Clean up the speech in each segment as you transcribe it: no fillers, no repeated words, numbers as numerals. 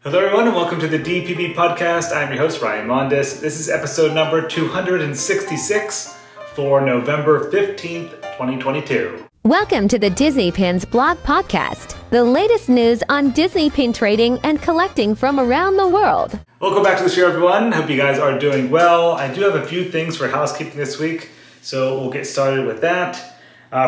Hello everyone and welcome to the DPB podcast. I'm your host Ryan Mondes. This is episode number 266 for November 15th, 2022. Welcome to the Disney Pins blog podcast, the latest news on Disney pin trading and collecting from around the world. Welcome back to the show everyone. Hope you guys are doing well. I do have a few things for housekeeping this week, so we'll get started with that.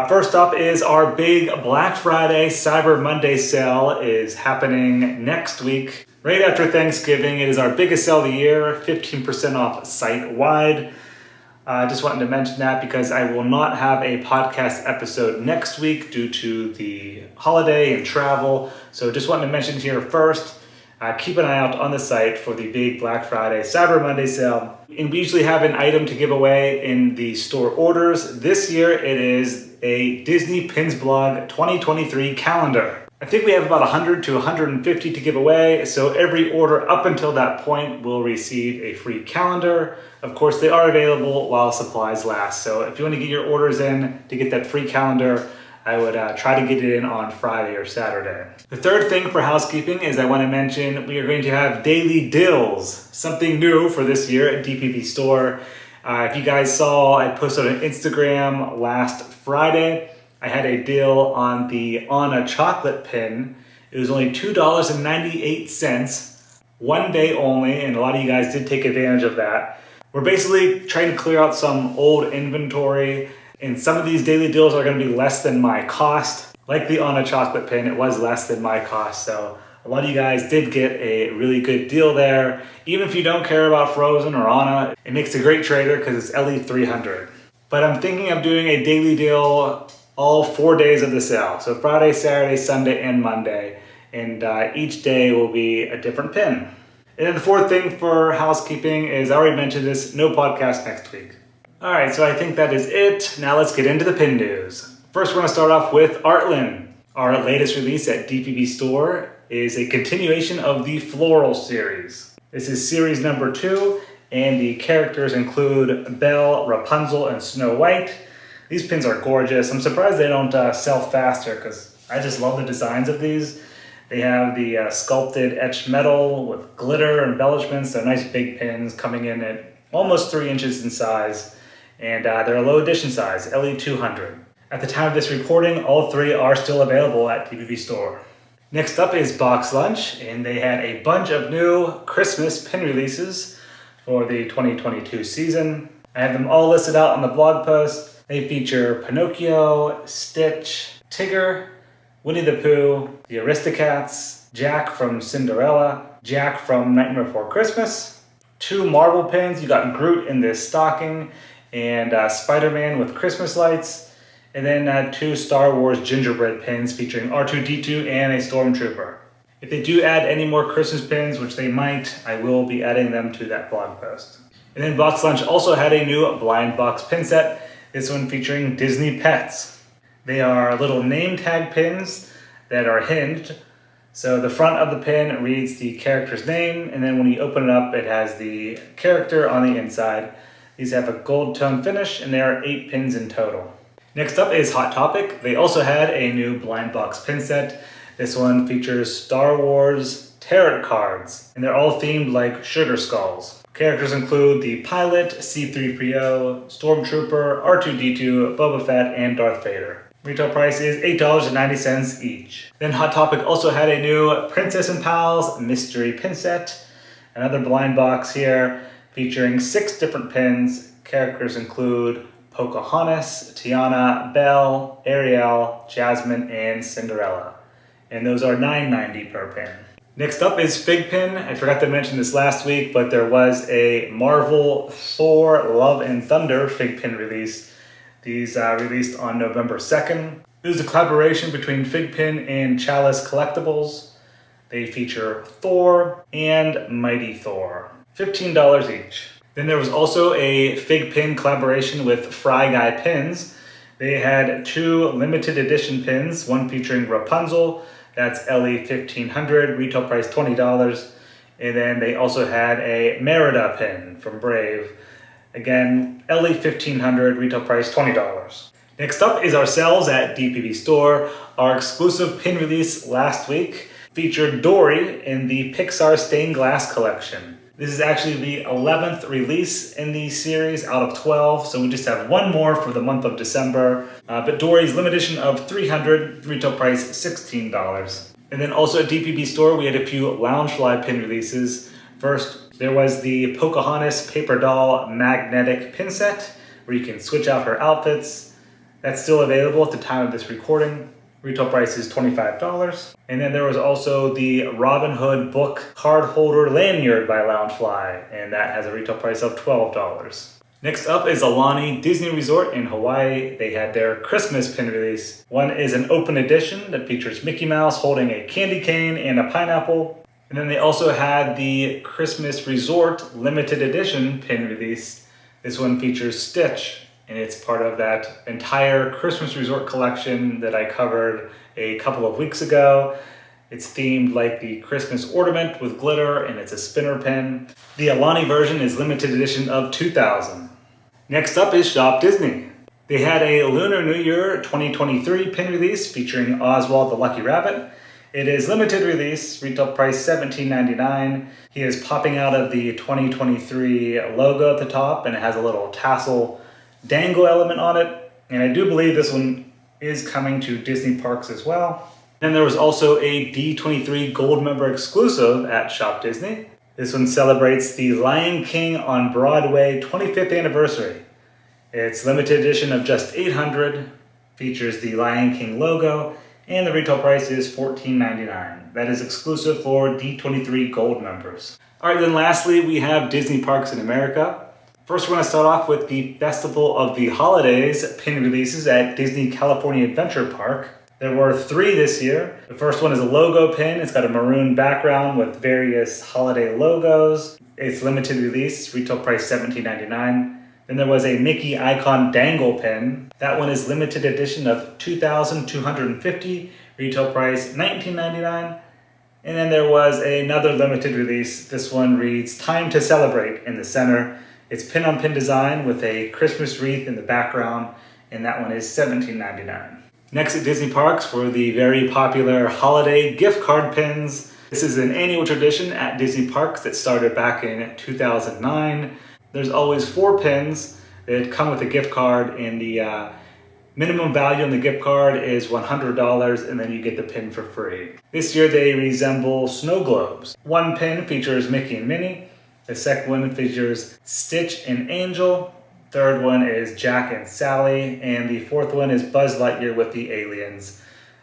First up is our big Black Friday Cyber Monday sale is happening next week. Right after Thanksgiving, it is our biggest sale of the year, 15% off site-wide. I just wanted to mention that because I will not have a podcast episode next week due to the holiday and travel. So just wanted to mention here first, keep an eye out on the site for the big Black Friday Cyber Monday sale. And we usually have an item to give away in the store orders. This year it is a Disney Pins Blog 2023 calendar. I think we have about 100 to 150 to give away, so every order up until that point will receive a free calendar. Of course, they are available while supplies last, so if you want to get your orders in to get that free calendar, I would try to get it in on Friday or Saturday. The third thing for housekeeping is I want to mention we are going to have daily deals, something new for this year at DPB Store. If you guys saw, I posted on Instagram last Friday. I had a deal on the Anna chocolate pin. It was only $2.98, one day only, and a lot of you guys did take advantage of that. We're basically trying to clear out some old inventory, and some of these daily deals are going to be less than my cost. Like the Anna chocolate pin, it was less than my cost, so a lot of you guys did get a really good deal there. Even if you don't care about Frozen or Anna, it makes a great trader because it's LE300. But I'm thinking of doing a daily deal all 4 days of the sale. So Friday, Saturday, Sunday, and Monday. And each day will be a different pin. And then the fourth thing for housekeeping is, I already mentioned this, no podcast next week. All right, so I think that is it. Now let's get into the pin news. First, we're gonna start off with ArtLand. Our latest release at DPB Store is a continuation of the Floral series. This is series number 2, and the characters include Belle, Rapunzel, and Snow White. These pins are gorgeous. I'm surprised they don't sell faster because I just love the designs of these. They have the sculpted etched metal with glitter embellishments. They're nice big pins coming in at almost 3 inches in size. And they're a low edition size, LE200. At the time of this recording, all 3 are still available at DPB Store. Next up is BoxLunch, and they had a bunch of new Christmas pin releases for the 2022 season. I have them all listed out on the blog post. They feature Pinocchio, Stitch, Tigger, Winnie the Pooh, the Aristocats, Jack from Cinderella, Jack from Nightmare Before Christmas, 2 Marvel pins. You got Groot in this stocking, and Spider-Man with Christmas lights, and then 2 Star Wars gingerbread pins featuring R2-D2 and a Stormtrooper. If they do add any more Christmas pins, which they might, I will be adding them to that blog post. And then BoxLunch also had a new blind box pin set. This one featuring Disney pets. They are little name tag pins that are hinged. So the front of the pin reads the character's name, and then when you open it up, it has the character on the inside. These have a gold tone finish, and there are 8 pins in total. Next up is Hot Topic. They also had a new blind box pin set. This one features Star Wars tarot cards, and they're all themed like sugar skulls. Characters include the pilot, C-3PO, Stormtrooper, R2-D2, Boba Fett, and Darth Vader. Retail price is $8.90 each. Then Hot Topic also had a new Princess and Pals mystery pin set. Another blind box here featuring 6 different pins. Characters include Pocahontas, Tiana, Belle, Ariel, Jasmine, and Cinderella. And those are $9.90 per pin. Next up is Fig Pin. I forgot to mention this last week, but there was a Marvel Thor Love and Thunder Fig Pin release. These released on November 2nd. It was a collaboration between Fig Pin and Chalice Collectibles. They feature Thor and Mighty Thor. $15 each. Then there was also a Fig Pin collaboration with Fry Guy Pins. They had 2 limited edition pins, one featuring Rapunzel. That's LE1500, retail price $20. And then they also had a Merida pin from Brave. Again, LE1500, retail price $20. Next up is our sales at DPB Store. Our exclusive pin release last week featured Dory in the Pixar stained glass collection. This is actually the 11th release in the series out of 12, so we just have one more for the month of December. But Dory's limited edition of 300, retail price $16. And then also at DPB store, we had a few Loungefly pin releases. First, there was the Pocahontas paper doll magnetic pin set, where you can switch out her outfits. That's still available at the time of this recording. Retail price is $25. And then there was also the Robin Hood book card holder lanyard by Loungefly, and that has a retail price of $12. Next up is Aulani Disney Resort in Hawaii. They had their Christmas pin release. One is an open edition that features Mickey Mouse holding a candy cane and a pineapple. And then they also had the Christmas Resort limited edition pin release. This one features Stitch, and it's part of that entire Christmas Resort collection that I covered a couple of weeks ago. It's themed like the Christmas ornament with glitter, and it's a spinner pin. The Aulani version is limited edition of 2000. Next up is Shop Disney. They had a Lunar New Year 2023 pin release featuring Oswald the Lucky Rabbit. It is limited release, retail price $17.99. He is popping out of the 2023 logo at the top, and it has a little tassel dangle element on it. And I do believe this one is coming to Disney parks as well. Then there was also a D23 Gold Member exclusive at Shop Disney. This one celebrates the Lion King on Broadway 25th anniversary. It's limited edition of just 800, features the Lion King logo, and the retail price is $14.99. That is exclusive for D23 Gold members. All right, then lastly, we have Disney Parks in America. First, we're going to start off with the Festival of the Holidays pin releases at Disney California Adventure Park. There were 3 this year. The first one is a logo pin. It's got a maroon background with various holiday logos. It's limited release, retail price $17.99. Then there was a Mickey icon dangle pin. That one is limited edition of 2,250, retail price $19.99. And then there was another limited release. This one reads Time to Celebrate in the center. It's pin-on-pin design with a Christmas wreath in the background, and that one is $17.99. Next at Disney Parks for the very popular holiday gift card pins. This is an annual tradition at Disney Parks that started back in 2009. There's always 4 pins that come with a gift card, and the minimum value on the gift card is $100, and then you get the pin for free. This year they resemble snow globes. One pin features Mickey and Minnie. The second one features Stitch and Angel. Third one is Jack and Sally. And the fourth one is Buzz Lightyear with the aliens.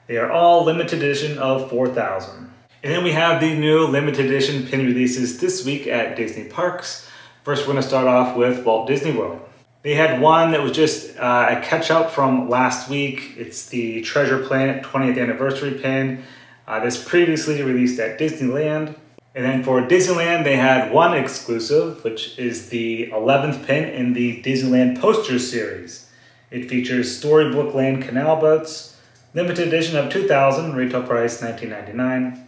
They are all limited edition of 4,000. And then we have the new limited edition pin releases this week at Disney Parks. First, we're going to start off with Walt Disney World. They had one that was just a catch-up from last week. It's the Treasure Planet 20th Anniversary pin. This previously released at Disneyland. And then for Disneyland, they had one exclusive, which is the 11th pin in the Disneyland Posters series. It features Storybook Land canal boats, limited edition of 2,000, retail price $19.99.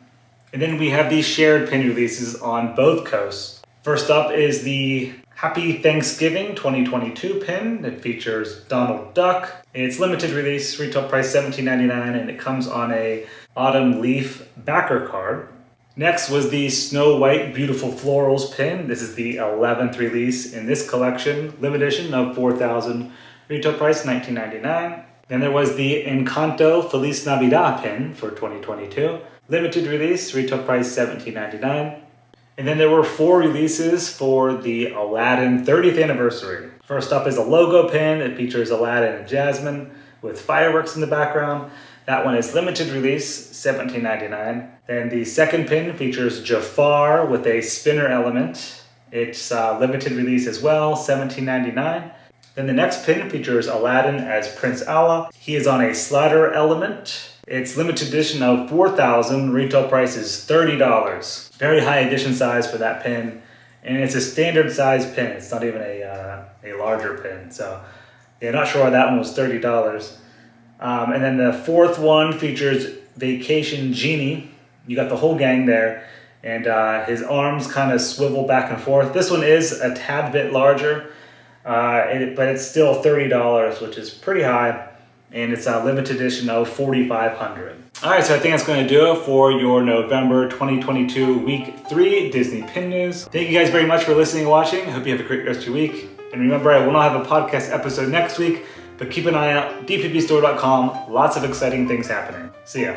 And then we have these shared pin releases on both coasts. First up is the Happy Thanksgiving 2022 pin that features Donald Duck. It's limited release, retail price $17.99, and it comes on a autumn leaf backer card. Next was the Snow White Beautiful Florals pin. This is the 11th release in this collection, limited edition of 4,000, retail price $19.99. Then there was the Encanto Feliz Navidad pin for 2022, limited release, retail price $17.99. And then there were 4 releases for the Aladdin 30th anniversary. First up is a logo pin. It features Aladdin and Jasmine with fireworks in the background. That one is limited release, $17.99. Then the second pin features Jafar with a spinner element. It's limited release as well, $17.99. Then the next pin features Aladdin as Prince Allah. He is on a slider element. It's limited edition of 4,000, retail price is $30. Very high edition size for that pin, and it's a standard size pin. It's not even a larger pin, so yeah, not sure why that one was $30. And then the fourth one features Vacation Genie. You got the whole gang there, and his arms kind of swivel back and forth. This one is a tad bit larger, but it's still $30, which is pretty high. And it's a limited edition of 4,500. All right, so I think that's going to do it for your November 2022 Week 3 Disney Pin News. Thank you guys very much for listening and watching. I hope you have a great rest of your week. And remember, I will not have a podcast episode next week, but keep an eye out, dpbstore.com. Lots of exciting things happening. See ya.